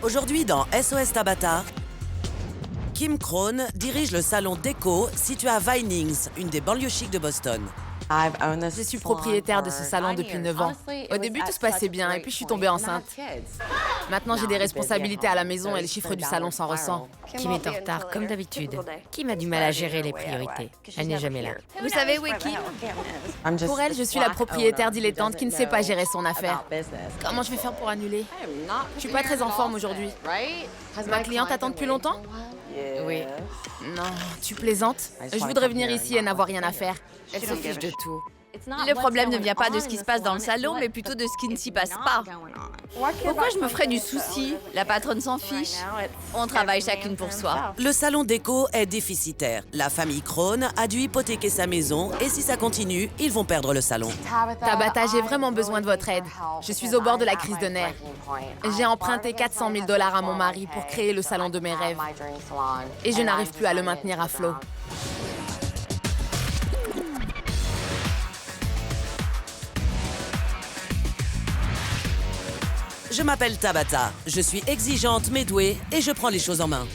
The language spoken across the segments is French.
Aujourd'hui dans SOS Tabata, Kim Krohn dirige le salon déco situé à Vinings, une des banlieues chics de Boston. Je suis propriétaire de ce salon depuis 9 ans. Au début, tout se passait bien et puis je suis tombée enceinte. Maintenant, j'ai des responsabilités à la maison et le chiffre du salon s'en ressent. Kim est en retard, comme d'habitude. Kim a du mal à gérer les priorités. Elle n'est jamais là. Vous savez où est Kim? Pour elle, je suis la propriétaire dilettante qui ne sait pas gérer son affaire. Comment je vais faire pour annuler? Je suis pas très en forme aujourd'hui. Ma cliente attend depuis longtemps? Oui. Non, tu plaisantes? Je voudrais venir ici et n'avoir rien à faire. Elle se fiche de tout. Le problème ne vient pas de ce qui se passe dans le salon, mais plutôt de ce qui ne s'y passe pas. Pourquoi je me ferais du souci? La patronne s'en fiche. On travaille chacune pour soi. Le salon déco est déficitaire. La famille Krohn a dû hypothéquer sa maison et si ça continue, ils vont perdre le salon. Tabata, j'ai vraiment besoin de votre aide. Je suis au bord de la crise de nerfs. J'ai emprunté 400 000 $ à mon mari pour créer le salon de mes rêves. Et je n'arrive plus à le maintenir à flot. Je m'appelle Tabata, je suis exigeante mais douée et je prends les choses en main.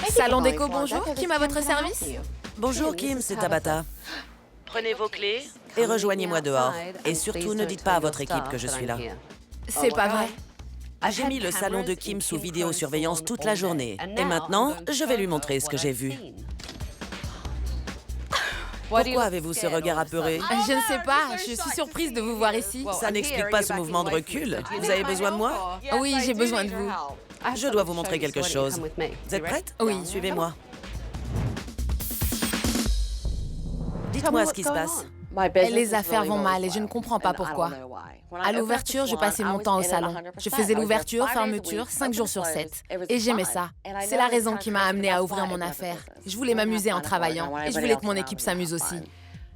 Salon déco, bonjour. Kim à votre service? Bonjour Kim, c'est Tabata. Prenez vos clés et rejoignez-moi dehors. Et surtout, ne dites pas à votre équipe que je suis là. C'est pas vrai. J'ai mis le salon de Kim sous vidéosurveillance toute la journée. Et maintenant, je vais lui montrer ce que j'ai vu. Pourquoi avez-vous ce regard apeuré? Je ne sais pas, je suis surprise de vous voir ici. Ça n'explique pas ce mouvement de recul. Vous avez besoin de moi? Oui, j'ai besoin de vous. Je dois vous montrer quelque chose. Vous êtes prête? Oui. Suivez-moi. Dites-moi ce qui se passe. Les affaires vont mal et je ne comprends pas pourquoi. À l'ouverture, je passais mon temps au salon. Je faisais l'ouverture, fermeture, 5 jours sur 7. Et j'aimais ça. C'est la raison qui m'a amenée à ouvrir mon affaire. Je voulais m'amuser en travaillant et je voulais que mon équipe s'amuse aussi.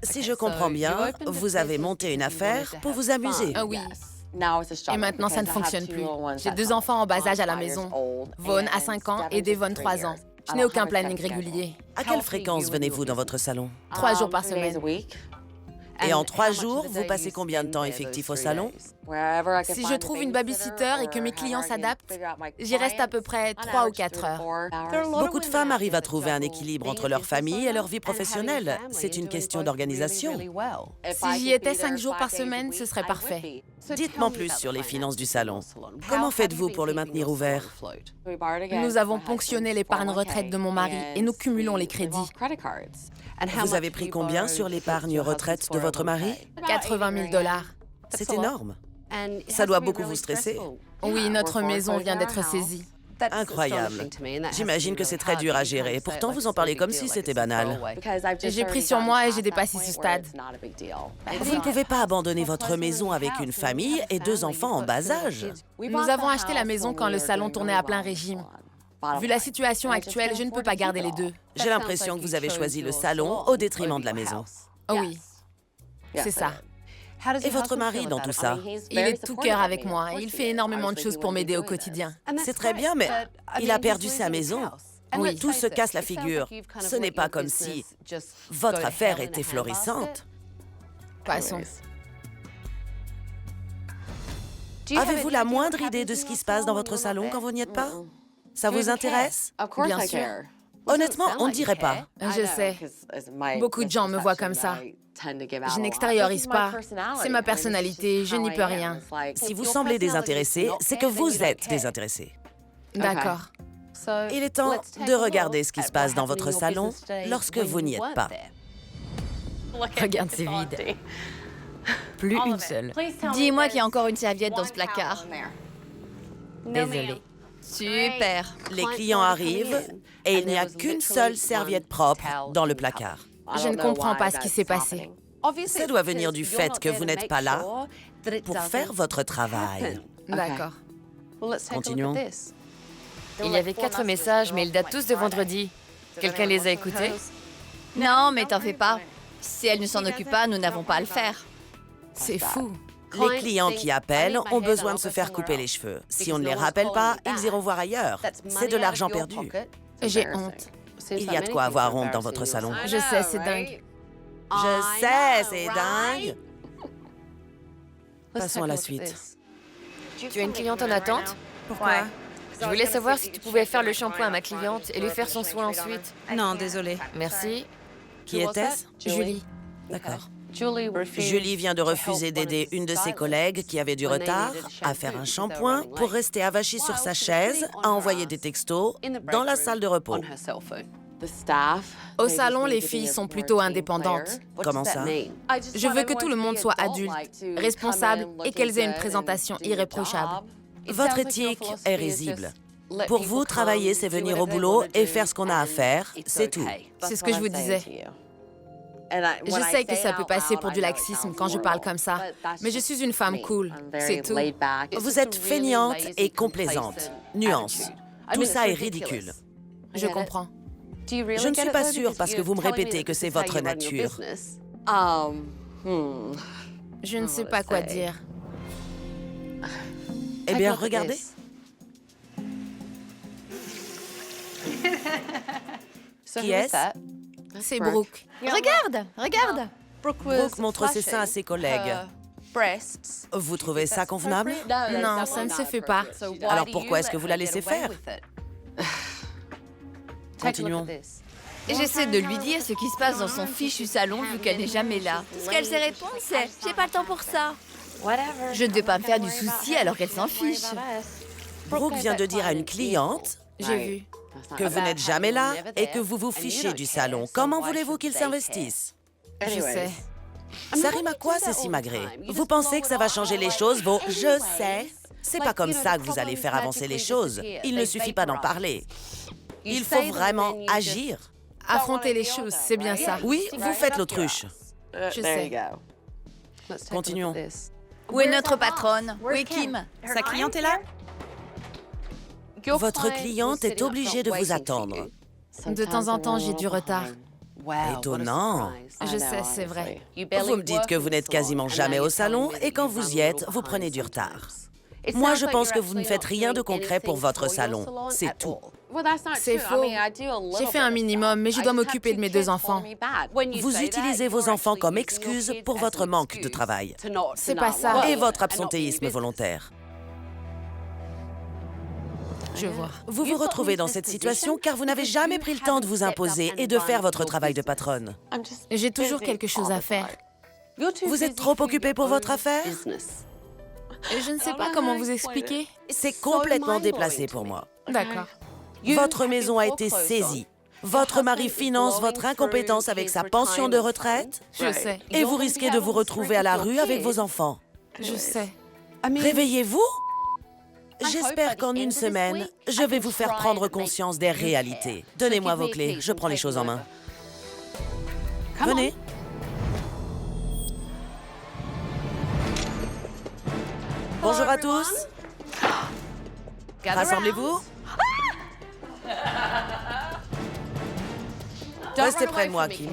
Si je comprends bien, vous avez monté une affaire pour vous amuser. Ah oui. Et maintenant, ça ne fonctionne plus. J'ai 2 enfants en bas âge à la maison. Vaughn a 5 ans et Devon 3 ans. Je n'ai aucun planning régulier. À quelle fréquence venez-vous dans votre salon? 3 jours par semaine. Et en 3 jours, vous passez combien de temps effectif au salon? Si je trouve une babysitter et que mes clients s'adaptent, j'y reste à peu près 3 ou 4 heures. Beaucoup de femmes arrivent à trouver un équilibre entre leur famille et leur vie professionnelle. C'est une question d'organisation. Si j'y étais 5 jours par semaine, ce serait parfait. Dites-moi plus sur les finances du salon. Comment faites-vous pour le maintenir ouvert? Nous avons ponctionné l'épargne retraite de mon mari et nous cumulons les crédits. Vous avez pris combien sur l'épargne retraite de votre mari? 80 000 $. C'est énorme. Ça doit beaucoup vous stresser. Oui, notre maison vient d'être saisie. Incroyable. J'imagine que c'est très dur à gérer. Pourtant, vous en parlez comme si c'était banal. J'ai pris sur moi et j'ai dépassé ce stade. Vous ne pouvez pas abandonner votre maison avec une famille et 2 enfants en bas âge. Nous avons acheté la maison quand le salon tournait à plein régime. Vu la situation actuelle, je ne peux pas garder les 2. J'ai l'impression que vous avez choisi le salon au détriment de la maison. Oui, c'est ça. Et votre mari dans tout ça? Il est tout cœur avec moi et il fait énormément de choses pour m'aider au quotidien. C'est très bien, mais il a perdu sa maison. Oui. Tout se casse la figure. Ce n'est pas comme si votre affaire était florissante. Passons. Avez-vous la moindre idée de ce qui se passe dans votre salon quand vous n'y êtes pas? Ça vous intéresse? Bien sûr. Honnêtement, on ne dirait pas. Je sais. Beaucoup de gens me voient comme ça. Je n'extériorise pas. C'est ma personnalité, je n'y peux rien. Si vous semblez désintéressé, c'est que vous êtes désintéressé. D'accord. Il est temps de regarder ce qui se passe dans votre salon lorsque vous n'y êtes pas. Regarde, c'est vide. Plus une seule. Dis-moi qu'il y a encore une serviette dans ce placard. Désolée. Super. Les clients arrivent et il n'y a qu'une seule serviette propre dans le placard. Je ne comprends pas ce qui s'est passé. Ça doit venir du fait que vous n'êtes pas là pour faire votre travail. D'accord. Continuons. Il y avait 4 messages, mais ils datent tous de vendredi. Quelqu'un les a écoutés? Non, mais t'en fais pas. Si elle ne s'en occupe pas, nous n'avons pas à le faire. C'est fou. Les clients qui appellent ont besoin de se faire couper les cheveux. Si on ne les rappelle pas, ils iront voir ailleurs. C'est de l'argent perdu. J'ai honte. Il y a de quoi avoir honte dans votre salon. Je sais, c'est dingue. Je sais, c'est dingue. Passons à la suite. Tu as une cliente en attente? Pourquoi? Je voulais savoir si tu pouvais faire le shampoing à ma cliente et lui faire son soin ensuite. Non, désolée. Merci. Qui était-ce? Julie. D'accord. Julie vient de refuser d'aider une de ses collègues qui avait du retard à faire un shampoing pour rester avachie sur sa chaise, à envoyer des textos dans la salle de repos. Au salon, les filles sont plutôt indépendantes. Comment ça? Je veux que tout le monde soit adulte, responsable et qu'elles aient une présentation irréprochable. Votre éthique est risible. Pour vous, travailler, c'est venir au boulot et faire ce qu'on a à faire, c'est tout. C'est ce que je vous disais. Je sais que ça peut passer pour du laxisme quand je parle comme ça, mais je suis une femme cool, c'est tout. Vous êtes feignante et complaisante. Nuance. Tout ça est ridicule. Je comprends. Je ne suis pas sûre parce que vous me répétez que c'est votre nature. Je ne sais pas quoi dire. Eh bien, regardez. Qui est-ce? C'est Brooke. Regarde, regarde. Brooke montre ses seins à ses collègues. Vous trouvez ça convenable? Non, ça ne se fait pas. Alors pourquoi est-ce que vous la laissez faire? Continuons. J'essaie de lui dire ce qui se passe dans son fichu salon vu qu'elle n'est jamais là. Ce qu'elle sait répondre, c'est « j'ai pas le temps pour ça ». Je ne vais pas me faire du souci alors qu'elle s'en fiche. Brooke vient de dire à une cliente J'ai vu. que vous n'êtes jamais là et que vous vous fichez du salon. Comment voulez-vous qu'ils s'investissent? Je sais. Ça rime à quoi, ces simagrées? Vous pensez que ça va changer les choses, vos « je sais ». C'est pas comme ça que vous allez faire avancer les choses. Il ne suffit pas d'en parler. Il faut vraiment agir. Affronter les choses, c'est bien ça. Oui, vous faites l'autruche. Je sais. Continuons. Où est notre patronne? Où est Kim? Sa cliente est là? Votre cliente est obligée de vous attendre. De temps en temps, j'ai du retard. Étonnant. Je sais, c'est vrai. Vous me dites que vous n'êtes quasiment jamais au salon et quand vous y êtes, vous prenez du retard. Moi, je pense que vous ne faites rien de concret pour votre salon. C'est tout. C'est faux. J'ai fait un minimum, mais je dois m'occuper de mes 2 enfants. Vous utilisez vos enfants comme excuse pour votre manque de travail C'est pas ça. et votre absentéisme volontaire. Je vois. Vous vous retrouvez dans cette situation car vous n'avez jamais pris le temps de vous imposer et de faire votre travail de patronne. J'ai toujours quelque chose à faire. Vous êtes trop occupé pour votre affaire? Je ne sais pas comment vous expliquer. C'est complètement déplacé pour moi. D'accord. Votre maison a été saisie. Votre mari finance votre incompétence avec sa pension de retraite Je sais. et vous risquez de vous retrouver à la rue avec vos enfants. Je sais. Réveillez-vous? J'espère qu'en une semaine, je vais vous faire prendre conscience des réalités. Donnez-moi vos clés, je prends les choses en main. Venez. Bonjour à tous. Rassemblez-vous. Restez près de moi, Kim.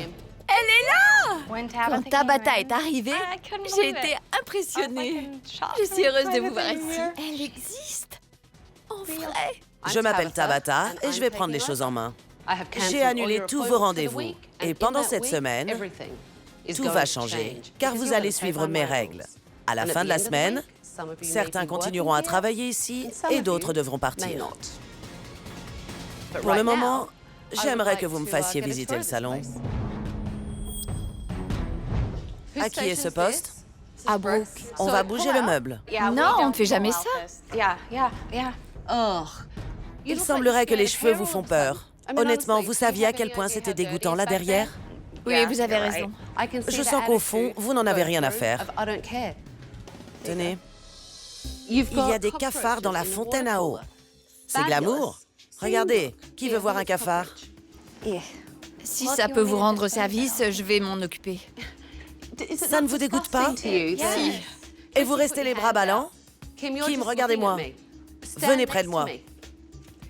Quand Tabata est arrivée, j'ai été impressionnée. Je suis heureuse de vous voir ici. Elle existe. En vrai. Je m'appelle Tabata et je vais prendre les choses en main. J'ai annulé tous vos rendez-vous. Et pendant cette semaine, tout va changer, car vous allez suivre mes règles. À la fin de la semaine, certains continueront à travailler ici et d'autres devront partir. Pour le moment, j'aimerais que vous me fassiez visiter le salon. À qui est ce poste? À Brooke. On va bouger le meuble. Non, on ne fait jamais ça. Il semblerait que les cheveux vous font peur. Honnêtement, vous saviez à quel point c'était dégoûtant là derrière? Oui, vous avez raison. Je sens qu'au fond, vous n'en avez rien à faire. Tenez. Il y a des cafards dans la fontaine à eau. C'est glamour. Regardez, qui veut voir un cafard? Si ça peut vous rendre service, je vais m'en occuper. Ça ne vous dégoûte pas? Si. Et vous restez les bras ballants? Kim, regardez-moi. Venez près de moi.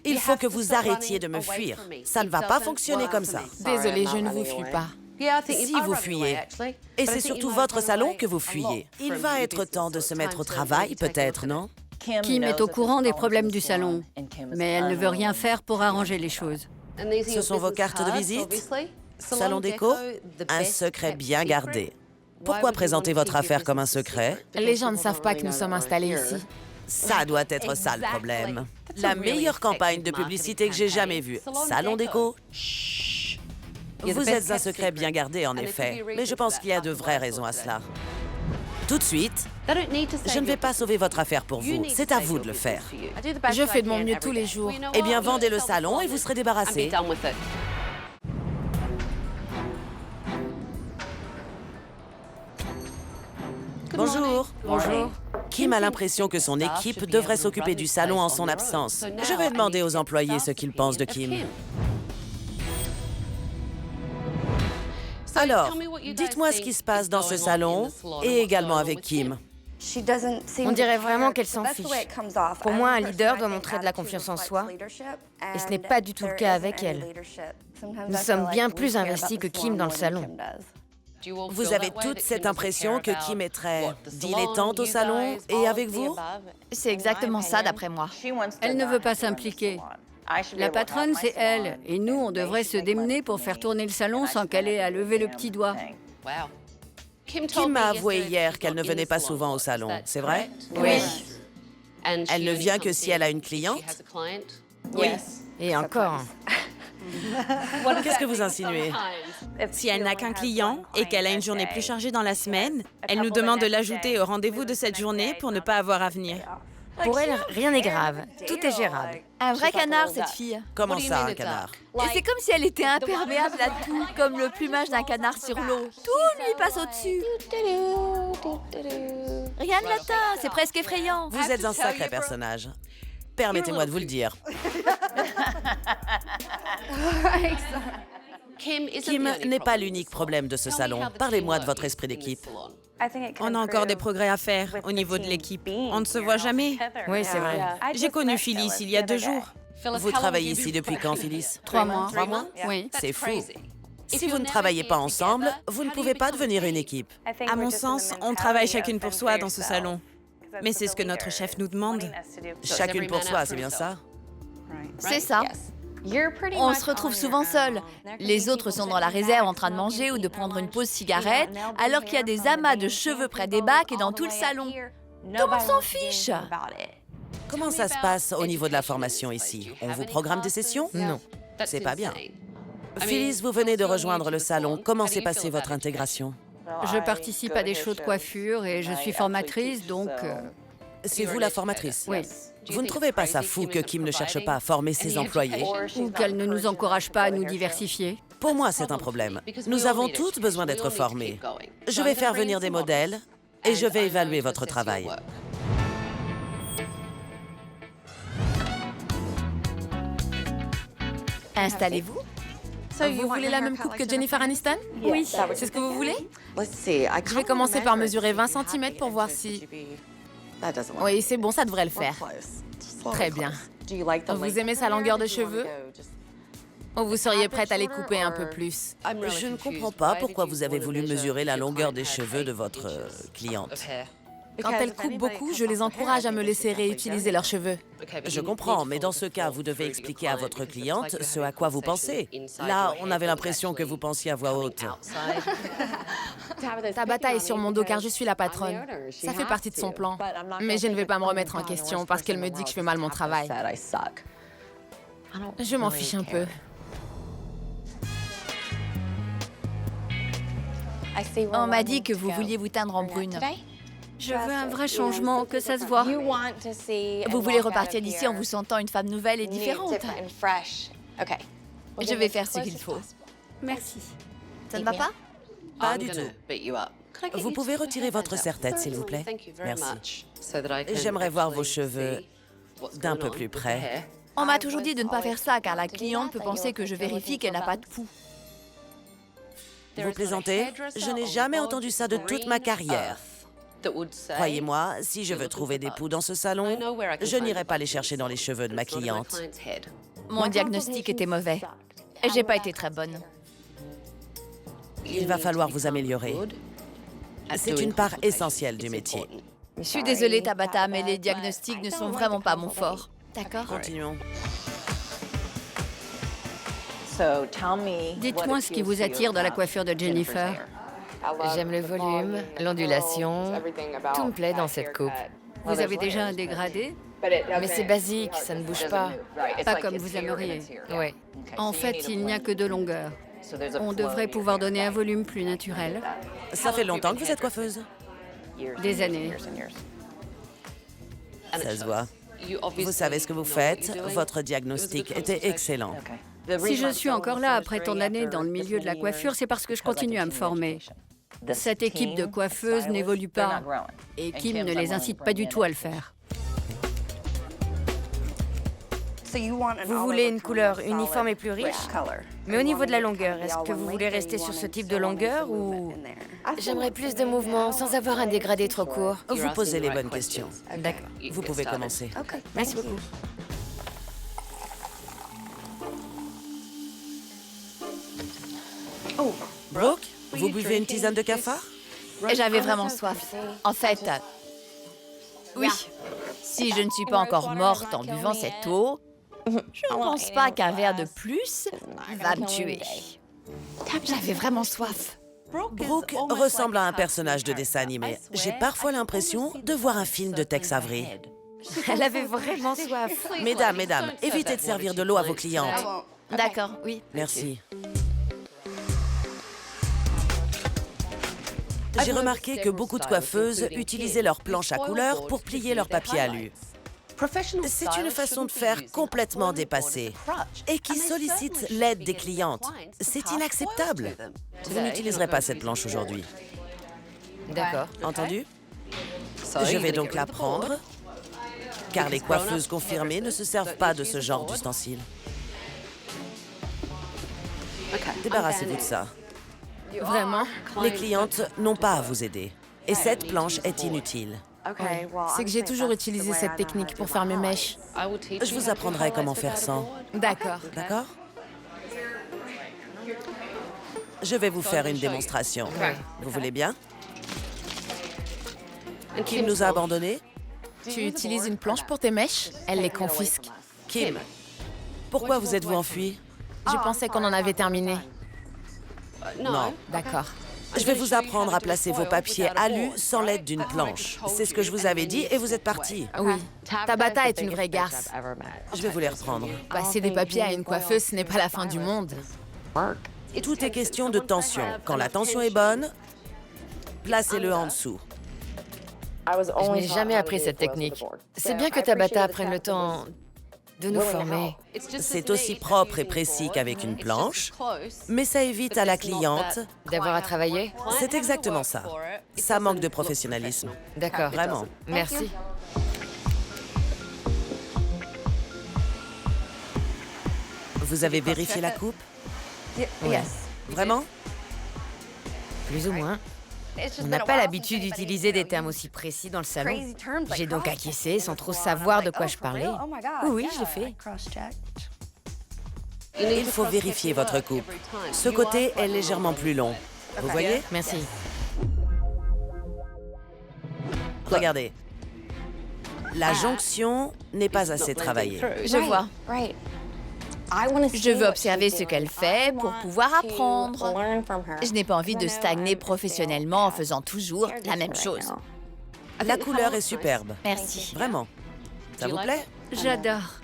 Il faut que vous arrêtiez de me fuir. Ça ne va pas fonctionner comme ça. Désolée, je ne vous fuis pas. Si vous fuyez. Et c'est surtout votre salon que vous fuyez. Il va être temps de se mettre au travail, peut-être, non? Kim est au courant des problèmes du salon, mais elle ne veut rien faire pour arranger les choses. Ce sont vos cartes de visite? Salon déco? Un secret bien gardé. Pourquoi présenter votre affaire comme un secret? Les gens ne savent pas que nous sommes installés ici. Ça doit être ça le problème. La meilleure campagne de publicité que j'ai jamais vue. Salon déco? Vous êtes un secret bien gardé, en effet. Mais je pense qu'il y a de vraies raisons à cela. Tout de suite, je ne vais pas sauver votre affaire pour vous. C'est à vous de le faire. Je fais de mon mieux tous les jours. Eh bien, vendez le salon et vous serez débarrassé. Bonjour. Bonjour. Kim a l'impression que son équipe devrait s'occuper du salon en son absence. Je vais demander aux employés ce qu'ils pensent de Kim. Alors, dites-moi ce qui se passe dans ce salon et également avec Kim. On dirait vraiment qu'elle s'en fiche. Pour moi, un leader doit montrer de la confiance en soi, et ce n'est pas du tout le cas avec elle. Nous sommes bien plus investis que Kim dans le salon. Vous avez toute cette impression que Kim est très dilettante au salon et avec vous? C'est exactement ça d'après moi. Elle ne veut pas s'impliquer. La patronne, c'est elle. Et nous, on devrait se démener pour faire tourner le salon sans qu'elle ait à lever le petit doigt. Kim m'a avoué hier qu'elle ne venait pas souvent au salon, c'est vrai? Oui. Elle ne vient que si elle a une cliente? Oui. Et encore. Qu'est-ce que vous insinuez? Si elle n'a qu'un client et qu'elle a une journée plus chargée dans la semaine, elle nous demande de l'ajouter au rendez-vous de cette journée pour ne pas avoir à venir. Pour elle, rien n'est grave. Tout est gérable. Un vrai canard, cette fille. Comment ça, un canard? Et c'est comme si elle était imperméable à tout, comme le plumage d'un canard sur l'eau. Tout lui passe au-dessus. Rien ne l'atteint, c'est presque effrayant. Vous êtes un sacré personnage. Permettez-moi de vous le dire. Kim n'est pas l'unique problème de ce salon. Parlez-moi de votre esprit d'équipe. On a encore des progrès à faire au niveau de l'équipe. On ne se voit jamais. Oui, c'est vrai. J'ai connu Phyllis il y a 2 jours. Vous travaillez ici depuis quand, Phyllis? 3 mois. 3 mois? Oui. C'est fou. Si vous ne travaillez pas ensemble, vous ne pouvez pas devenir une équipe. À mon sens, on travaille chacune pour soi dans ce salon. Mais c'est ce que notre chef nous demande. Chacune pour soi, c'est bien ça? C'est ça. On se retrouve souvent seuls. Les autres sont dans la réserve en train de manger ou de prendre une pause cigarette, alors qu'il y a des amas de cheveux près des bacs et dans tout le salon. Tout le monde s'en fiche. Comment ça se passe au niveau de la formation ici? On vous programme des sessions? Non. C'est pas bien. Phyllis, vous venez de rejoindre le salon. Comment s'est passée votre intégration? Je participe à des shows de coiffure et je suis formatrice, donc... C'est vous la formatrice? Oui. Vous ne trouvez pas ça fou que Kim ne cherche pas à former ses employés? Ou qu'elle ne nous encourage pas à nous diversifier. Pour moi, c'est un problème. Nous avons toutes besoin d'être formées. Je vais faire venir des modèles et je vais évaluer votre travail. Installez-vous. Vous voulez la même coupe que Jennifer Aniston? Oui. C'est ce que vous voulez? Je vais commencer par mesurer 20 cm pour voir si... Oui, c'est bon, ça devrait le faire. Très bien. Vous aimez sa longueur de cheveux? Ou vous seriez prête à les couper un peu plus? Je ne comprends pas pourquoi vous avez voulu mesurer la longueur des cheveux de votre cliente. Quand elles coupent beaucoup, je les encourage à me laisser réutiliser leurs cheveux. Je comprends, mais dans ce cas, vous devez expliquer à votre cliente ce à quoi vous pensez. Là, on avait l'impression que vous pensiez à voix haute. Tabata est sur mon dos car je suis la patronne. Ça fait partie de son plan. Mais je ne vais pas me remettre en question parce qu'elle me dit que je fais mal mon travail. Je m'en fiche un peu. On m'a dit que vous vouliez vous teindre en brune. Je veux un vrai changement, que ça se voit. Vous voulez repartir d'ici en vous sentant une femme nouvelle et différente. Je vais faire ce qu'il faut. Merci. Ça ne va pas? Pas du tout. Vous pouvez retirer votre serre-tête, s'il vous plaît? Merci. J'aimerais voir vos cheveux d'un peu plus près. On m'a toujours dit de ne pas faire ça car la cliente peut penser que je vérifie qu'elle n'a pas de poux. Vous plaisantez? Je n'ai jamais entendu ça de toute ma carrière. Croyez-moi, si je veux trouver des poux dans ce salon, je n'irai pas les chercher dans les cheveux de ma cliente. Mon diagnostic était mauvais. Et j'ai pas été très bonne. Il va falloir vous améliorer. C'est une part essentielle du métier. Je suis désolée, Tabata, mais les diagnostics ne sont vraiment pas mon fort. D'accord? Continuons. Dites-moi ce qui vous attire dans la coiffure de Jennifer. J'aime le volume, l'ondulation. Tout me plaît dans cette coupe. Vous avez déjà un dégradé? Mais c'est basique, ça ne bouge pas. Pas comme vous aimeriez. Oui. En fait, il n'y a que 2 longueurs. On devrait pouvoir donner un volume plus naturel. Ça fait longtemps que vous êtes coiffeuse? Des années. Ça se voit. Vous savez ce que vous faites. Votre diagnostic était excellent. Si je suis encore là après tant d'années dans le milieu de la coiffure, c'est parce que je continue à me former. Cette équipe de coiffeuses n'évolue pas et Kim ne les incite pas du tout à le faire. Vous voulez une couleur uniforme et plus riche? Mais au niveau de la longueur, est-ce que vous voulez rester sur ce type de longueur ou... J'aimerais plus de mouvement sans avoir un dégradé trop court. Vous posez les bonnes questions. D'accord. Vous pouvez commencer. Merci beaucoup. Brooke, vous buvez une tisane de cafard? J'avais vraiment soif. En fait, oui. Si je ne suis pas encore morte en buvant cette eau, je ne pense pas qu'un verre de plus va me tuer. J'avais vraiment soif. Brooke ressemble à un personnage de dessin animé. J'ai parfois l'impression de voir un film de Tex Avery. Elle avait vraiment soif. Mesdames, évitez de servir de l'eau à vos clientes. D'accord, oui. Merci. J'ai remarqué que beaucoup de coiffeuses utilisaient leurs planches à couleur pour plier leur papier alu. C'est une façon de faire complètement dépassée et qui sollicite l'aide des clientes. C'est inacceptable. Vous n'utiliserez pas cette planche aujourd'hui. D'accord. Entendu? Je vais donc la prendre, car les coiffeuses confirmées ne se servent pas de ce genre d'ustensile. Débarrassez-vous de ça. Vraiment? Les clientes n'ont pas à vous aider. Et cette planche est inutile. C'est que j'ai toujours utilisé cette technique pour faire mes mèches. Je vous apprendrai comment faire sans. D'accord. D'accord? Je vais vous faire une démonstration. Vous voulez bien? Kim nous a abandonnés? Tu utilises une planche pour tes mèches? Elle les confisque. Kim, pourquoi vous êtes-vous enfui? Je pensais qu'on en avait terminé. Non. D'accord. Je vais vous apprendre à placer vos papiers alus sans l'aide d'une planche. C'est ce que je vous avais dit et vous êtes partis. Oui. Tabata est une vraie garce. Je vais vous les reprendre. Passer des papiers à une coiffeuse, ce n'est pas la fin du monde. Tout est question de tension. Quand la tension est bonne, placez-le en dessous. Je n'ai jamais appris cette technique. C'est bien que Tabata prenne le temps de nous former. C'est aussi propre et précis qu'avec une planche, mais ça évite à la cliente... D'avoir à travailler? C'est exactement ça. Ça manque de professionnalisme. D'accord. Vraiment. Merci. Vous avez vérifié la coupe? Oui. Vraiment? Plus ou moins. On n'a pas l'habitude d'utiliser des termes aussi précis dans le salon. J'ai donc acquiescé sans trop savoir de quoi je parlais. Oui, je l'ai fait. Il faut vérifier votre coupe. Ce côté est légèrement plus long. Vous voyez? Merci. Regardez. La jonction n'est pas assez travaillée. Je vois. Je veux observer ce qu'elle fait pour pouvoir apprendre. Je n'ai pas envie de stagner professionnellement en faisant toujours la même chose. La couleur est superbe. Merci. Vraiment. Ça vous plaît? J'adore.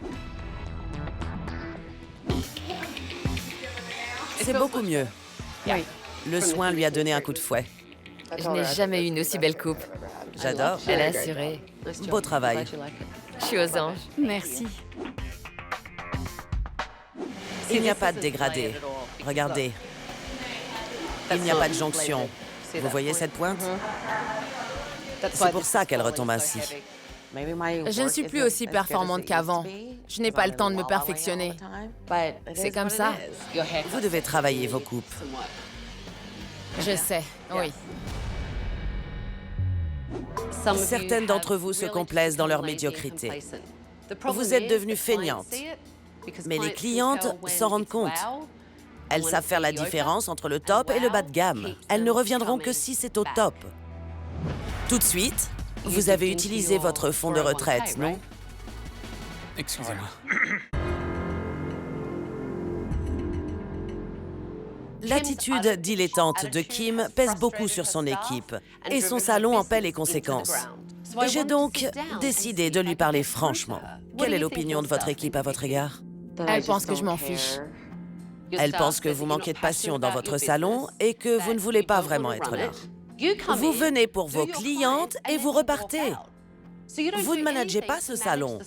C'est beaucoup mieux. Oui. Le soin lui a donné un coup de fouet. Je n'ai jamais eu une aussi belle coupe. J'adore. Elle a assuré. Beau travail. Je suis aux anges. Merci. Il n'y a pas de dégradé. Regardez. Il n'y a pas de jonction. Vous voyez cette pointe? C'est pour ça qu'elle retombe ainsi. Je ne suis plus aussi performante qu'avant. Je n'ai pas le temps de me perfectionner. C'est comme ça. Vous devez travailler vos coupes. Je sais, oui. Certaines d'entre vous se complaisent dans leur médiocrité. Vous êtes devenues feignantes. Mais les clientes s'en rendent compte. Elles savent faire la différence entre le top et le bas de gamme. Elles ne reviendront que si c'est au top. Tout de suite, vous avez utilisé votre fonds de retraite, non? Excusez-moi. L'attitude dilettante de Kim pèse beaucoup sur son équipe et son salon en paie les conséquences. J'ai donc décidé de lui parler franchement. Quelle est l'opinion de votre équipe à votre égard? Elle pense que je m'en fiche. Elle pense que vous manquez de passion dans votre salon et que vous ne voulez pas vraiment être là. Vous venez pour vos clientes et vous repartez. Vous ne managez pas ce salon.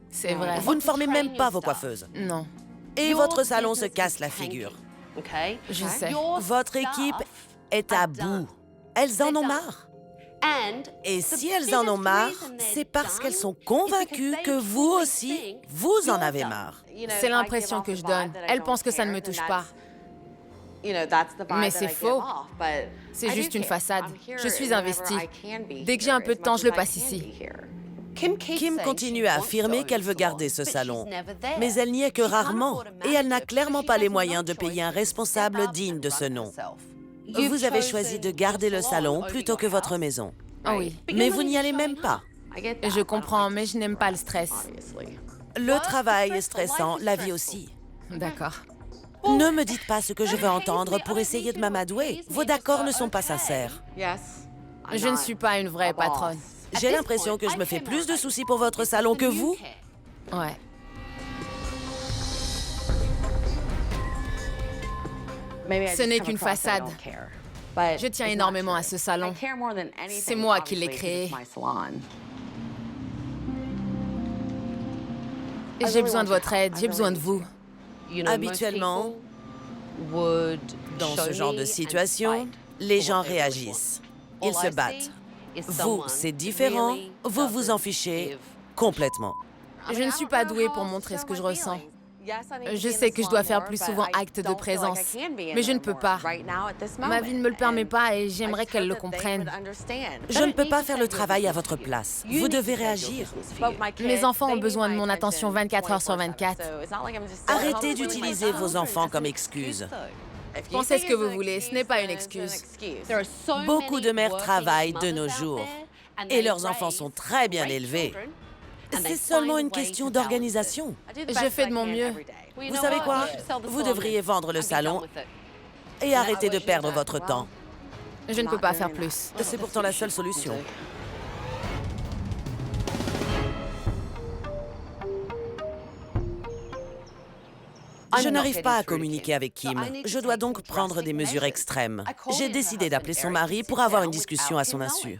C'est vrai. Vous ne formez même pas vos coiffeuses. Non, Et votre salon se casse la figure. je sais. Votre équipe est à bout. Elles en ont marre. Et si elles en ont marre, c'est parce qu'elles sont convaincues que vous aussi, vous en avez marre. C'est l'impression que je donne. Elle pense que ça ne me touche pas. Mais c'est faux. C'est juste une façade. Je suis investie. Dès que j'ai un peu de temps, je le passe ici. Kim continue à affirmer qu'elle veut garder ce salon, mais elle n'y est que rarement et elle n'a clairement pas les moyens de payer un responsable digne de ce nom. Vous avez choisi de garder le salon plutôt que votre maison. Ah oui. Mais vous n'y allez même pas. Je comprends, mais je n'aime pas le stress. Le travail est stressant, la vie aussi. D'accord. Ne me dites pas ce que je veux entendre pour essayer de m'amadouer. Vos d'accords ne sont pas sincères. Je ne suis pas une vraie patronne. J'ai l'impression que je me fais plus de soucis pour votre salon que vous. Ouais. Ce n'est qu'une façade. Je tiens énormément à ce salon. C'est moi qui l'ai créé. J'ai besoin de votre aide, j'ai besoin de vous. Habituellement, dans ce genre de situation, les gens réagissent. Ils se battent. Vous, c'est différent. Vous vous en fichez complètement. Je ne suis pas douée pour montrer ce que je ressens. Je sais que je dois faire plus souvent acte de présence, mais je ne peux pas. Ma vie ne me le permet pas et j'aimerais qu'elle le comprenne. Je ne peux pas faire le travail à votre place. Vous devez réagir. Mes enfants ont besoin de mon attention 24 heures sur 24. Arrêtez d'utiliser vos enfants comme excuse. Pensez ce que vous voulez, ce n'est pas une excuse. Beaucoup de mères travaillent de nos jours et leurs enfants sont très bien élevés. C'est seulement une question d'organisation. Je fais de mon mieux. Vous savez quoi? Vous devriez vendre le salon et arrêter de perdre votre temps. Je ne peux pas faire plus. C'est pourtant la seule solution. Je n'arrive pas à communiquer avec Kim. Je dois donc prendre des mesures extrêmes. J'ai décidé d'appeler son mari pour avoir une discussion à son insu.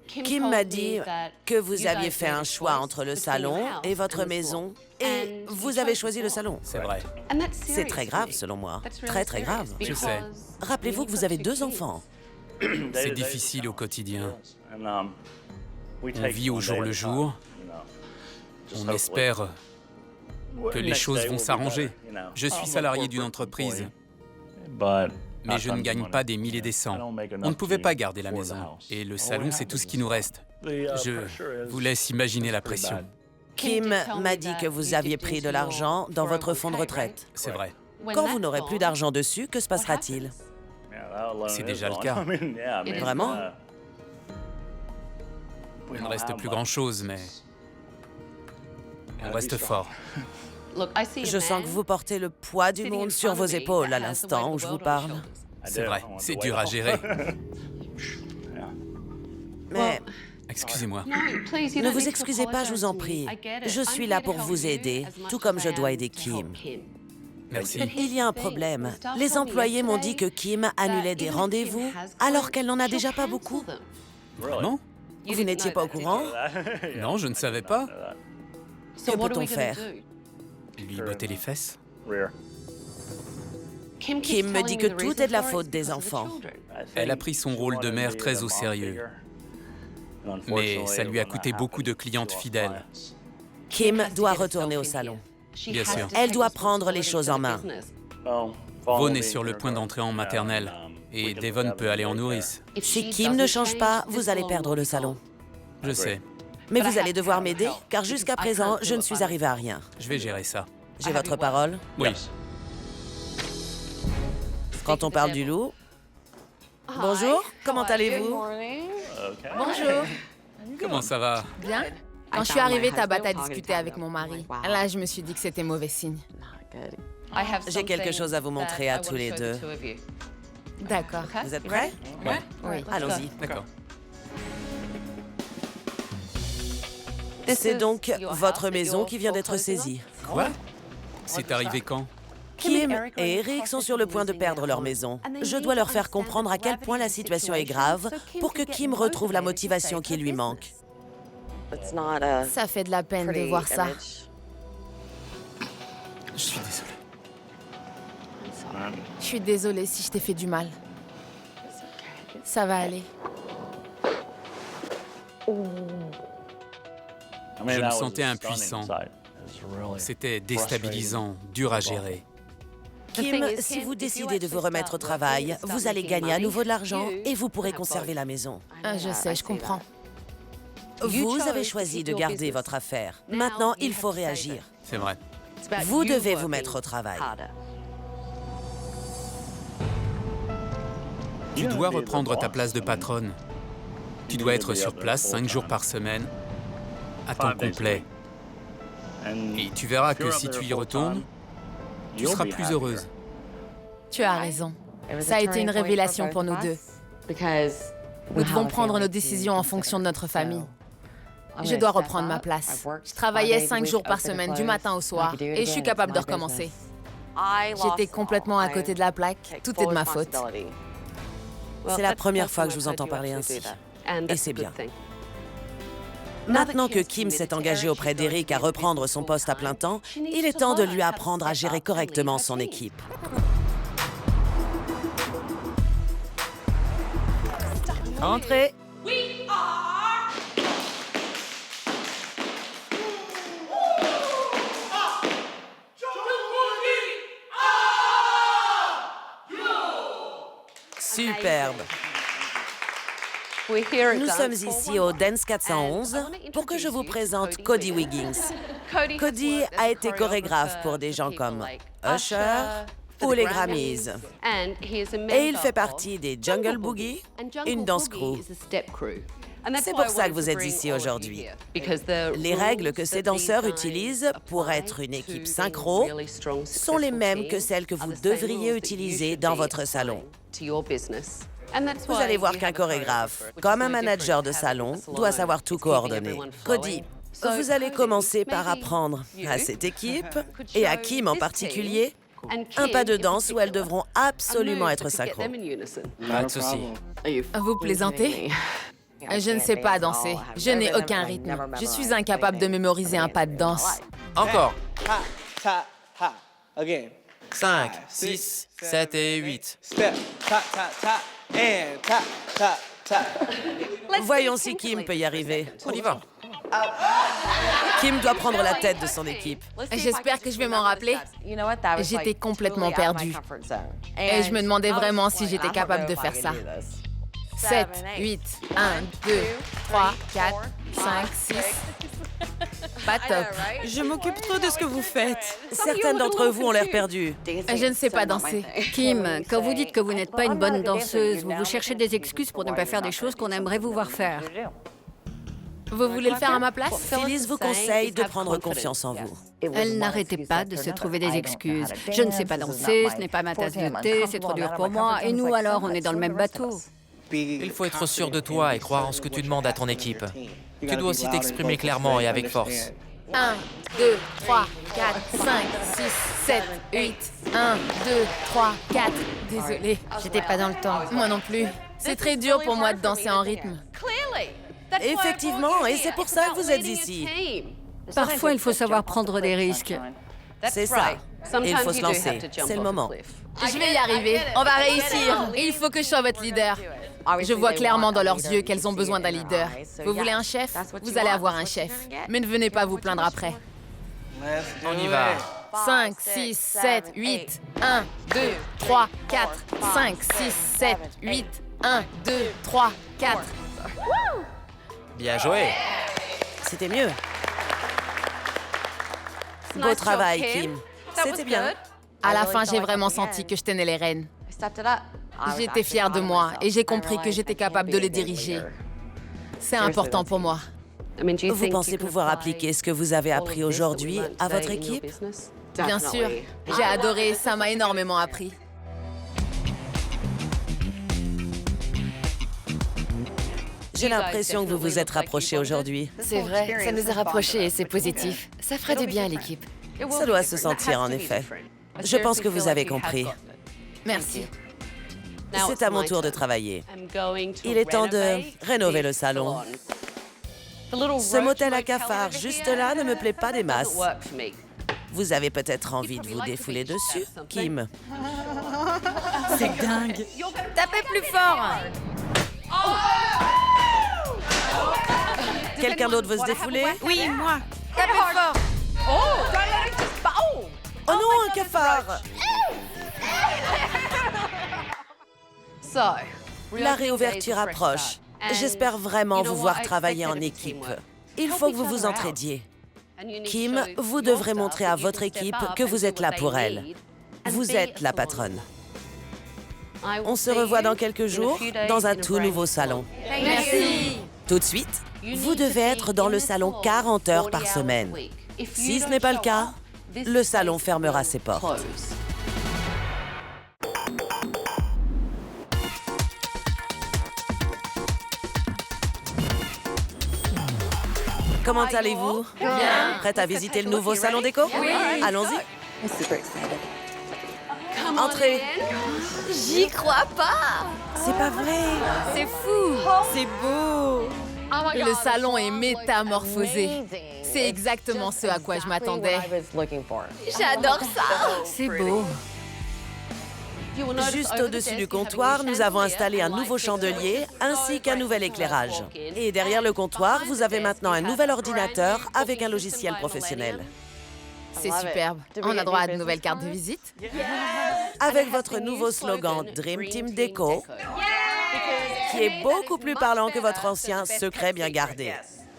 Kim m'a dit que vous aviez fait un choix entre le salon et votre maison, et vous avez choisi le salon. C'est vrai. C'est très grave, selon moi. Très, très grave. Je sais. Rappelez-vous que vous avez 2 enfants. C'est difficile au quotidien. On vit au jour le jour. On espère que les choses vont s'arranger. Je suis salarié d'une entreprise, mais je ne gagne pas des milliers des cents. On ne pouvait pas garder la maison. Et le salon, c'est tout ce qui nous reste. Je vous laisse imaginer la pression. Kim m'a dit que vous aviez pris de l'argent dans votre fonds de retraite. C'est vrai. Quand vous n'aurez plus d'argent dessus, que se passera-t-il? C'est déjà le cas. Vraiment? Il ne reste plus grand-chose, mais on reste fort. Je sens que vous portez le poids du monde sur vos épaules à l'instant où je vous parle. C'est vrai, c'est dur à gérer. Mais Excusez-moi. ne vous excusez pas, je vous en prie. Je suis là pour vous aider, tout comme je dois aider Kim. Merci. Il y a un problème. Les employés m'ont dit que Kim annulait des rendez-vous alors qu'elle n'en a déjà pas beaucoup. Vraiment? Vous n'étiez pas au courant? Non, je ne savais pas. Que peut-on faire? Lui botter les fesses? Kim me dit que tout est de la faute des enfants. Elle a pris son rôle de mère très au sérieux. Mais ça lui a coûté beaucoup de clientes fidèles. Kim doit retourner au salon. Bien sûr. Elle doit prendre les choses en main. Vaughn est sur le point d'entrer en maternelle. Et Devon peut aller en nourrice. Si Kim ne change pas, vous allez perdre le salon. Je sais. Mais vous allez devoir m'aider, car jusqu'à présent, je ne suis arrivée à rien. Je vais gérer ça. J'ai votre parole? Oui. Quand on parle du loup... Bonjour, comment allez-vous? Bonjour. Comment ça va? Bien? Quand je suis arrivée, Tabata a discuté avec mon mari. Là, je me suis dit que c'était mauvais signe. J'ai quelque chose à vous montrer à tous les deux. D'accord. Vous êtes prêts? Ouais. Oui. Allons-y. D'accord. C'est donc votre maison qui vient d'être saisie. Quoi? C'est arrivé quand? Kim et Eric sont sur le point de perdre leur maison. Je dois leur faire comprendre à quel point la situation est grave pour que Kim retrouve la motivation qui lui manque. Ça fait de la peine de voir ça. Je suis désolé. Je suis désolée si je t'ai fait du mal. Ça va aller. Je me sentais impuissant. C'était déstabilisant, dur à gérer. Kim, si vous décidez de vous remettre au travail, vous allez gagner à nouveau de l'argent et vous pourrez conserver la maison. Ah, je sais, je comprends. Vous avez choisi de garder votre affaire. Maintenant, il faut réagir. C'est vrai. Vous devez vous mettre au travail. Tu dois reprendre ta place de patronne. Tu dois être sur place 5 jours par semaine, à temps complet. Et tu verras que si tu y retournes, tu seras plus heureuse. Tu as raison. Ça a été une révélation pour nous deux. Nous devons prendre nos décisions en fonction de notre famille. Je dois reprendre ma place. Je travaillais 5 jours par semaine, du matin au soir, et je suis capable de recommencer. J'étais complètement à côté de la plaque. Tout est de ma faute. C'est la première fois que je vous entends parler ainsi. Et c'est bien. Maintenant que Kim s'est engagé auprès d'Eric à reprendre son poste à plein temps, il est temps de lui apprendre à gérer correctement son équipe. Entrez. Superbe. Nous sommes ici au Dance 411 pour que je vous présente Cody Wiggins. Cody a été chorégraphe pour des gens comme Usher ou les Grammys. Et il fait partie des Jungle Boogie, une danse crew. C'est pour ça que vous êtes ici aujourd'hui. Les règles que ces danseurs utilisent pour être une équipe synchro sont les mêmes que celles que vous devriez utiliser dans votre salon. Vous allez voir qu'un chorégraphe, comme un manager de salon, doit savoir tout coordonner. Cody, vous allez commencer par apprendre à cette équipe, et à Kim en particulier, un pas de danse où elles devront absolument être synchro. Pas de souci. Vous plaisantez? Je ne sais pas danser. Je n'ai aucun rythme. Je suis incapable de mémoriser un pas de danse. Encore. 5, 6, 7 et 8. Voyons si Kim peut y arriver. On y va. Kim doit prendre la tête de son équipe. J'espère que je vais m'en rappeler. J'étais complètement perdue. Et je me demandais vraiment si j'étais capable de faire ça. 7, 8, 1, 2, 3, 4, 5, 6. Pas top. Je m'occupe trop de ce que vous faites. Certaines d'entre vous ont l'air perdues. Je ne sais pas danser. Kim, quand vous dites que vous n'êtes pas une bonne danseuse, vous cherchez des excuses pour ne pas faire des choses qu'on aimerait vous voir faire. Vous voulez le faire à ma place? Phyllis vous conseille de prendre confiance en vous. Elle n'arrêtait pas de se trouver des excuses. Je ne sais pas danser, ce n'est pas ma tasse de thé, c'est trop dur pour moi. Et nous alors, on est dans le même bateau. Il faut être sûr de toi et croire en ce que tu demandes à ton équipe. Tu dois aussi t'exprimer clairement et avec force. 1, 2, 3, 4, 5, 6, 7, 8. 1, 2, 3, 4. Désolée. J'étais pas dans le temps. Moi non plus. C'est très dur pour moi de danser en rythme. Effectivement, et c'est pour ça que vous êtes ici. Parfois, il faut savoir prendre des risques. C'est ça. Et il faut se lancer. C'est le moment. Je vais y arriver. On va réussir. Il faut que je sois votre leader. Je vois clairement dans leurs yeux qu'elles ont besoin d'un leader. Vous voulez un chef? Vous allez avoir un chef. Mais ne venez pas vous plaindre après. On y va. 5, 6, 7, 8. 1, 2, 3, 4. 5, 6, 7, 8. 1, 2, 3, 4. Bien joué. C'était mieux. Beau travail, Kim. C'était bien. À la fin, j'ai vraiment senti que je tenais les rênes. J'étais fière de moi et j'ai compris que j'étais capable de les diriger. C'est important pour moi. Vous pensez pouvoir appliquer ce que vous avez appris aujourd'hui à votre équipe? Bien sûr, j'ai adoré, ça m'a énormément appris. J'ai l'impression que vous vous êtes rapprochés aujourd'hui. C'est vrai, ça nous a rapprochés et c'est positif. Ça ferait du bien à l'équipe. Ça doit se sentir, en effet. Je pense que vous avez compris. Merci. C'est à mon tour de travailler. Il est temps de rénover le salon. Ce motel à cafard juste là ne me plaît pas des masses. Vous avez peut-être envie de vous défouler dessus, Kim. C'est dingue. Tapez plus fort! Quelqu'un d'autre veut se défouler? Oui, moi. Tapez fort! Oh non, un cafard! La réouverture approche. J'espère vraiment vous voir travailler en équipe. Il faut que vous vous entraidiez. Kim, vous devrez montrer à votre équipe que vous êtes là pour elle. Vous êtes la patronne. On se revoit dans quelques jours dans un tout nouveau salon. Merci. Tout de suite, vous devez être dans le salon 40 heures par semaine. Si ce n'est pas le cas, le salon fermera ses portes. Comment allez-vous? Bien. Prête à visiter le nouveau salon déco? Oui. Allons-y. Entrez. J'y crois pas! C'est pas vrai. C'est fou. C'est beau. Le salon est métamorphosé. C'est exactement ce à quoi je m'attendais. J'adore ça! C'est beau. Juste au-dessus du comptoir, nous avons installé un nouveau chandelier ainsi qu'un nouvel éclairage. Et derrière le comptoir, vous avez maintenant un nouvel ordinateur avec un logiciel professionnel. C'est superbe. On a droit à de nouvelles cartes de visite. Avec votre nouveau slogan Dream Team Déco, qui est beaucoup plus parlant que votre ancien secret bien gardé.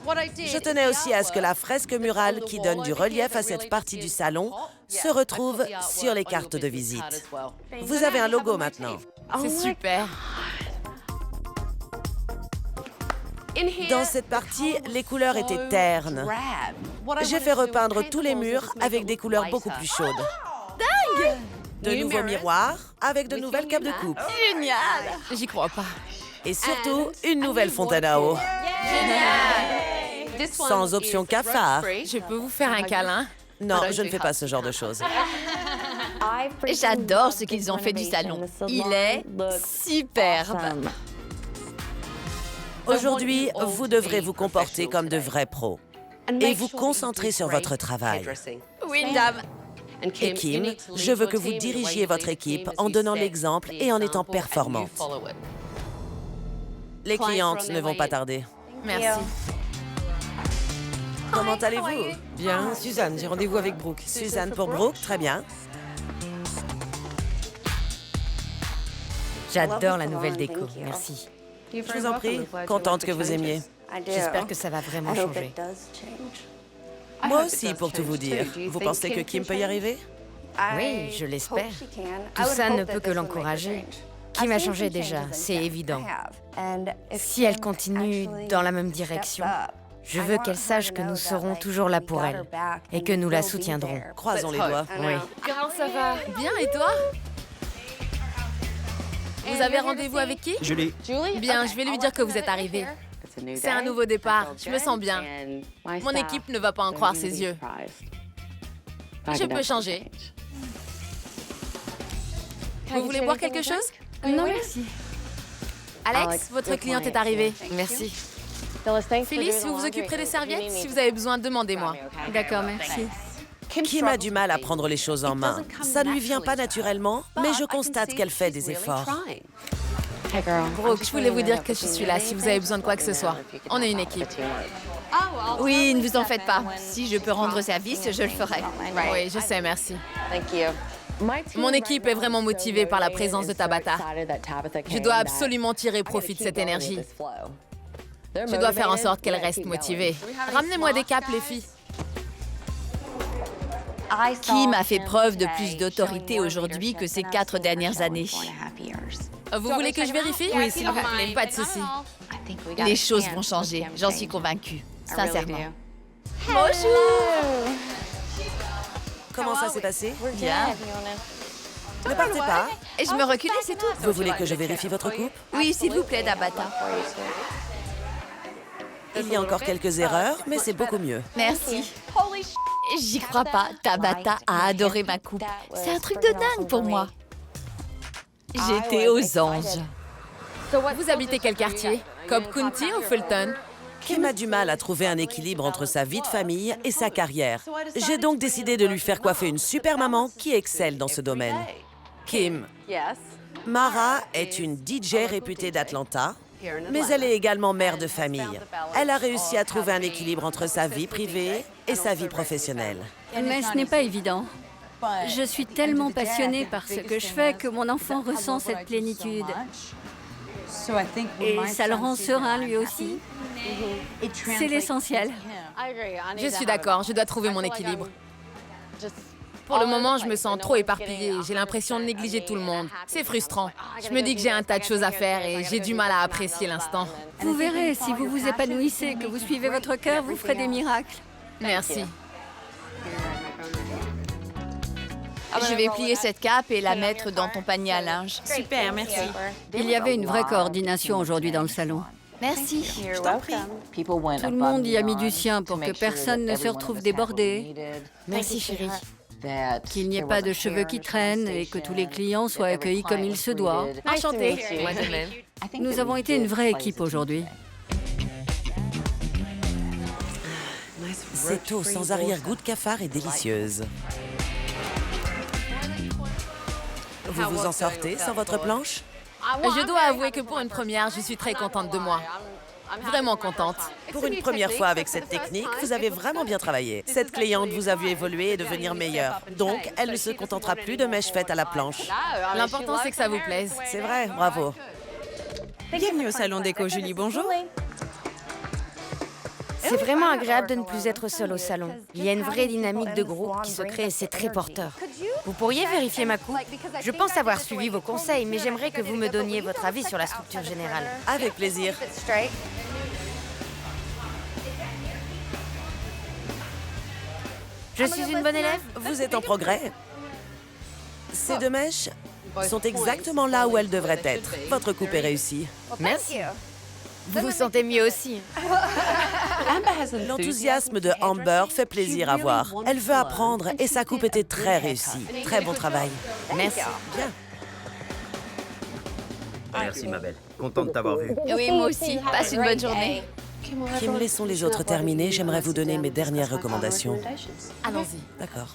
Je tenais aussi à ce que la fresque murale qui donne du relief à cette partie du salon se retrouve sur les cartes de visite. Vous avez un logo maintenant. C'est super. Dans cette partie, les couleurs étaient ternes. J'ai fait repeindre tous les murs avec des couleurs beaucoup plus chaudes. Dingue! De nouveaux miroirs avec de nouvelles capes de coupe. Génial! J'y crois pas. Et surtout, une nouvelle fontaine à eau. Sans option cafard. Je peux vous faire un câlin? Non, je ne fais pas ce genre de choses. J'adore ce qu'ils ont fait du salon. Il est superbe. Aujourd'hui, vous devrez vous comporter comme de vrais pros et vous concentrer sur votre travail. Oui, dame. Et Kim, je veux que vous dirigiez votre équipe en donnant l'exemple et en étant performante. Les clientes ne vont pas tarder. Merci. Comment allez-vous? Bien, Suzanne, j'ai rendez-vous avec Brooke. Suzanne pour Brooke, très bien. J'adore la nouvelle déco, merci. Je vous en prie, contente que vous aimiez. J'espère que ça va vraiment changer. Moi aussi, pour tout vous dire. Vous pensez que Kim peut y arriver? Oui, je l'espère. Tout ça ne peut que l'encourager. Kim a changé déjà, c'est évident. Si elle continue dans la même direction, je veux qu'elle sache que nous serons toujours là pour elle et que nous la soutiendrons. Croisons les doigts. Oui. Comment ça va? Bien, et toi? Vous avez rendez-vous avec qui? Julie. Bien, je vais lui dire que vous êtes arrivé. C'est un nouveau départ, je me sens bien. Mon équipe ne va pas en croire ses yeux. Je peux changer. Vous voulez boire quelque chose? Non, merci. Alex, votre cliente est arrivée. Merci. Phyllis, vous vous occuperez des serviettes? Si vous avez besoin, demandez-moi. D'accord, merci. Kim a du mal à prendre les choses en main. Ça ne lui vient pas naturellement, mais je constate qu'elle fait des efforts. Brooke, je voulais vous dire que je suis là si vous avez besoin de quoi que ce soit. On est une équipe. Oui, ne vous en faites pas. Si je peux rendre service, je le ferai. Oui, je sais, merci. Mon équipe est vraiment motivée par la présence de Tabata. Je dois absolument tirer profit de cette énergie. Je dois faire en sorte qu'elle reste motivée. Ramenez-moi des capes, les filles. Kim a fait preuve de plus d'autorité aujourd'hui que ces 4 dernières années. Vous voulez que je vérifie? Oui, s'il vous plaît. Pas de souci. Les choses vont changer, j'en suis convaincue. Sincèrement. Comment ça s'est passé? Bien. Ne partez pas. Et je me reculais, c'est tout. Vous voulez que je vérifie votre coupe? Oui, s'il vous plaît, Tabata. Il y a encore quelques erreurs, mais c'est beaucoup mieux. Merci. J'y crois pas. Tabata a adoré ma coupe. C'est un truc de dingue pour moi. J'étais aux anges. Vous habitez quel quartier? Cobb County ou Fulton? Kim a du mal à trouver un équilibre entre sa vie de famille et sa carrière. J'ai donc décidé de lui faire coiffer une super maman qui excelle dans ce domaine. Kim, Mara est une DJ réputée d'Atlanta, mais elle est également mère de famille. Elle a réussi à trouver un équilibre entre sa vie privée et sa vie professionnelle. Mais ce n'est pas évident. Je suis tellement passionnée par ce que je fais que mon enfant ressent cette plénitude. Et ça le rend serein lui aussi. C'est l'essentiel. Je suis d'accord, je dois trouver mon équilibre. Pour le moment, je me sens trop éparpillée. J'ai l'impression de négliger tout le monde. C'est frustrant. Je me dis que j'ai un tas de choses à faire et j'ai du mal à apprécier l'instant. Vous verrez, si vous vous épanouissez, que vous suivez votre cœur, vous ferez des miracles. Merci. Je vais plier cette cape et la mettre dans ton panier à linge. Super, merci. Il y avait une vraie coordination aujourd'hui dans le salon. Merci. Je t'en prie. Tout le monde y a mis du sien pour que personne ne se retrouve débordé, Merci, chérie. qu'il n'y ait pas de cheveux qui traînent et que tous les clients soient accueillis comme il se doit. Enchantée. Moi de même. Nous avons été une vraie équipe aujourd'hui. Cette eau sans arrière-goût de cafard est délicieuse. Vous vous en sortez sans votre planche? Je dois avouer que pour une première, je suis très contente de moi. Vraiment contente. Pour une première fois avec cette technique, vous avez vraiment bien travaillé. Cette cliente vous a vu évoluer et devenir meilleure. Donc, elle ne se contentera plus de mèches faites à la planche. L'important, c'est que ça vous plaise. C'est vrai, bravo. Bienvenue au salon déco, Julie, bonjour. C'est vraiment agréable de ne plus être seule au salon. Il y a une vraie dynamique de groupe qui se crée et c'est très porteur. Vous pourriez vérifier ma coupe? Je pense avoir suivi vos conseils, mais j'aimerais que vous me donniez votre avis sur la structure générale. Avec plaisir. Je suis une bonne élève? Vous êtes en progrès. Ces deux mèches sont exactement là où elles devraient être. Votre coupe est réussie. Merci. Vous vous sentez mieux aussi. L'enthousiasme de Amber fait plaisir à voir. Elle veut apprendre et sa coupe était très réussie. Très bon travail. Merci. Bien. Merci ma belle. Contente de t'avoir vue. Oui, moi aussi. Passe une bonne journée. Kim, laissons les autres terminer. J'aimerais vous donner mes dernières recommandations. Allons-y. D'accord.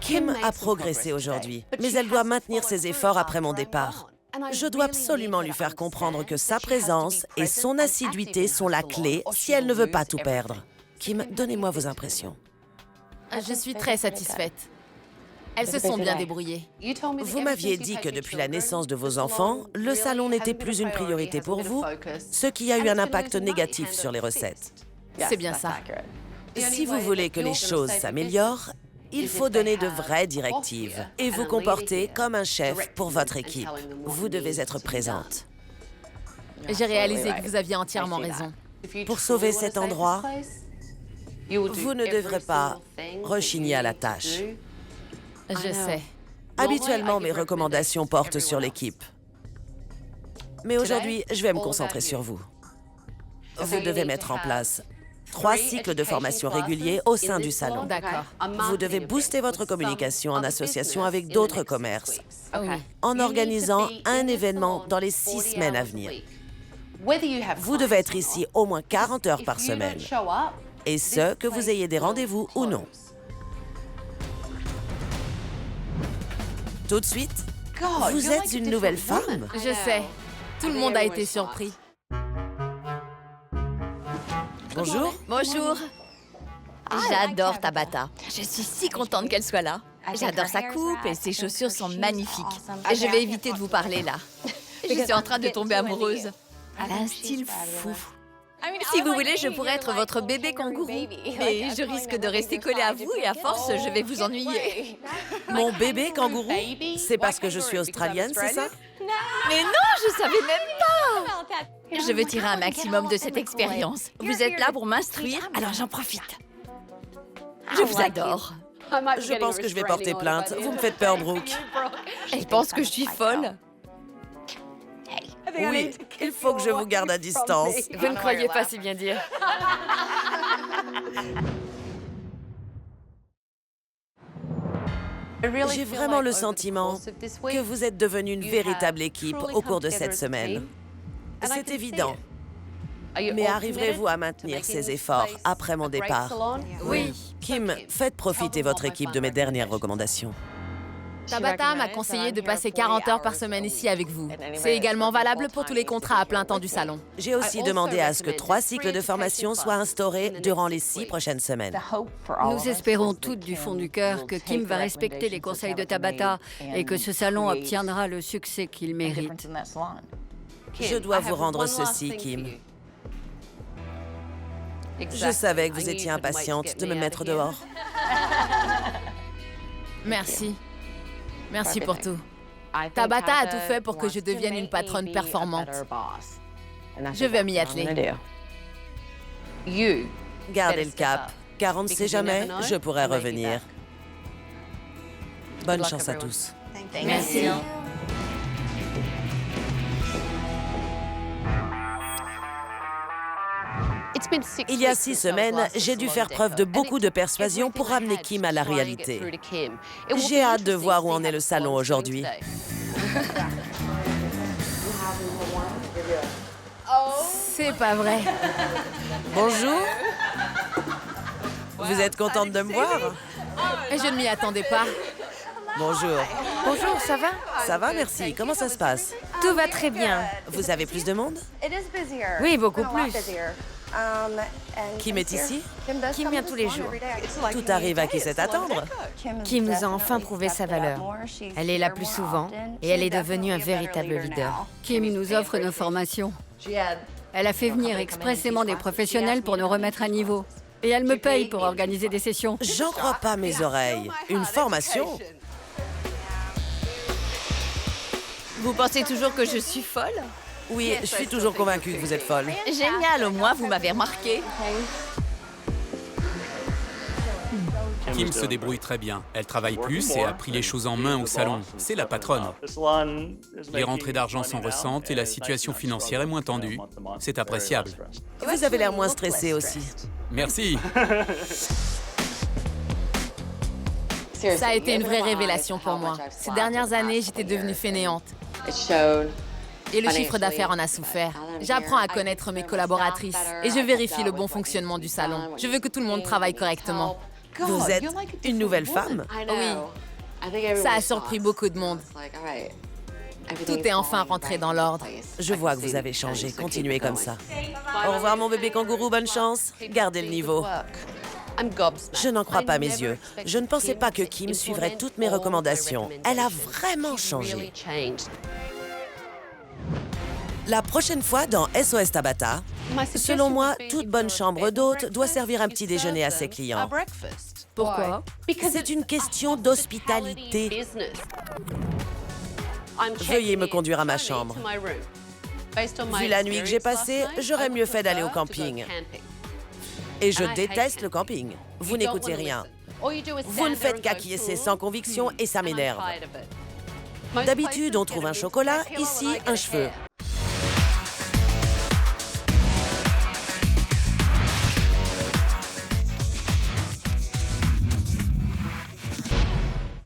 Kim a progressé aujourd'hui, mais elle doit maintenir ses efforts après mon départ. Je dois absolument lui faire comprendre que sa présence et son assiduité sont la clé si elle ne veut pas tout perdre. Kim, donnez-moi vos impressions. Je suis très satisfaite. Elles se sont bien débrouillées. Vous m'aviez dit que depuis la naissance de vos enfants, le salon n'était plus une priorité pour vous, ce qui a eu un impact négatif sur les recettes. C'est bien ça. Si vous voulez que les choses s'améliorent, il faut donner de vraies directives et vous comporter comme un chef pour votre équipe. Vous devez être présente. J'ai réalisé que vous aviez entièrement raison. Pour sauver cet endroit, vous ne devrez pas rechigner à la tâche. Je sais. Habituellement, mes recommandations portent sur l'équipe. Mais aujourd'hui, je vais me concentrer sur vous. Vous devez mettre en place 3 cycles de formation réguliers au sein du salon. D'accord. Vous devez booster votre communication en association avec d'autres commerces, Ah oui. en organisant un événement dans les 6 semaines à venir. Vous devez être ici au moins 40 heures par semaine, et ce, que vous ayez des rendez-vous ou non. Tout de suite, vous êtes une nouvelle femme. Je sais. Tout le monde a été surpris. Bonjour. Bonjour. J'adore Tabata. Je suis si contente qu'elle soit là. J'adore sa coupe et ses chaussures sont magnifiques. Je vais éviter de vous parler là. Je suis en train de tomber amoureuse. Elle a un style fou. Si vous voulez, je pourrais être votre bébé kangourou. Mais je risque de rester collée à vous et à force, je vais vous ennuyer. Mon bébé kangourou? C'est parce que je suis australienne, c'est ça? Mais non, je savais même pas! Je veux tirer un maximum de cette expérience. Vous êtes là pour m'instruire, alors j'en profite. Je vous adore. Je pense que je vais porter plainte. Vous me faites peur, Brooke. Elle pense que je suis folle. Oui, il faut que je vous garde à distance. Vous ne croyez pas si bien dire. J'ai vraiment le sentiment que vous êtes devenue une véritable équipe au cours de cette semaine. C'est évident. Mais arriverez-vous à maintenir ces efforts après mon départ? Oui. Kim, faites profiter votre équipe de mes dernières recommandations. Tabata m'a conseillé de passer 40 heures par semaine ici avec vous. C'est également valable pour tous les contrats à plein temps du salon. J'ai aussi demandé à ce que 3 cycles de formation soient instaurés durant les 6 prochaines semaines. Nous espérons toutes du fond du cœur que Kim va respecter les conseils de Tabata et que ce salon obtiendra le succès qu'il mérite. Je dois vous rendre ceci, Kim. Je savais que vous étiez impatiente de me mettre dehors. Merci. Merci pour tout. Tabata a tout fait pour que je devienne une patronne performante. Je vais m'y atteler. Gardez le cap, car on ne sait jamais, je pourrais revenir. Bonne chance à tous. Merci. Il y a 6 semaines, j'ai dû faire preuve de beaucoup de persuasion pour ramener Kim à la réalité. J'ai hâte de voir où en est le salon aujourd'hui. C'est pas vrai. Bonjour. Vous êtes contente de me voir? Je ne m'y attendais pas. Bonjour. Bonjour, ça va? Ça va, merci. Comment ça se passe? Tout va très bien. Vous avez plus de monde? Oui, beaucoup plus. Kim est ici? Kim vient tous les jours. Tout arrive à qui sait attendre. Kim nous a enfin prouvé sa valeur. Elle est là plus souvent et elle est devenue un véritable leader. Kim nous offre nos formations. Elle a fait venir expressément des professionnels pour nous remettre à niveau. Et elle me paye pour organiser des sessions. J'en crois pas mes oreilles. Une formation? Vous pensez toujours que je suis folle? Oui, je suis toujours convaincue que vous êtes folle. Génial, au moins vous m'avez remarqué. Kim se débrouille très bien. Elle travaille plus et a pris les choses en main au salon. C'est la patronne. Les rentrées d'argent s'en ressentent et la situation financière est moins tendue. C'est appréciable. Vous avez l'air moins stressé aussi. Merci. Ça a été une vraie révélation pour moi. Ces dernières années, j'étais devenue fainéante. Et le chiffre d'affaires en a souffert. J'apprends à connaître mes collaboratrices et je vérifie le bon fonctionnement du salon. Je veux que tout le monde travaille correctement. Vous êtes une nouvelle femme? Oui. Ça a surpris beaucoup de monde. Tout est enfin rentré dans l'ordre. Je vois que vous avez changé. Continuez comme ça. Au revoir, mon bébé kangourou. Bonne chance. Gardez le niveau. Je n'en crois pas mes yeux. Je ne pensais pas que Kim suivrait toutes mes recommandations. Elle a vraiment changé. La prochaine fois dans SOS Tabata, selon moi, toute bonne chambre d'hôte doit servir un petit déjeuner à ses clients. Pourquoi? C'est une question d'hospitalité. Veuillez me conduire à ma chambre. Vu la nuit que j'ai passée, j'aurais mieux fait d'aller au camping. Et je déteste le camping. Vous n'écoutez rien. Vous ne faites qu'acquiescer sans conviction et ça m'énerve. D'habitude, on trouve un chocolat, ici, un cheveu.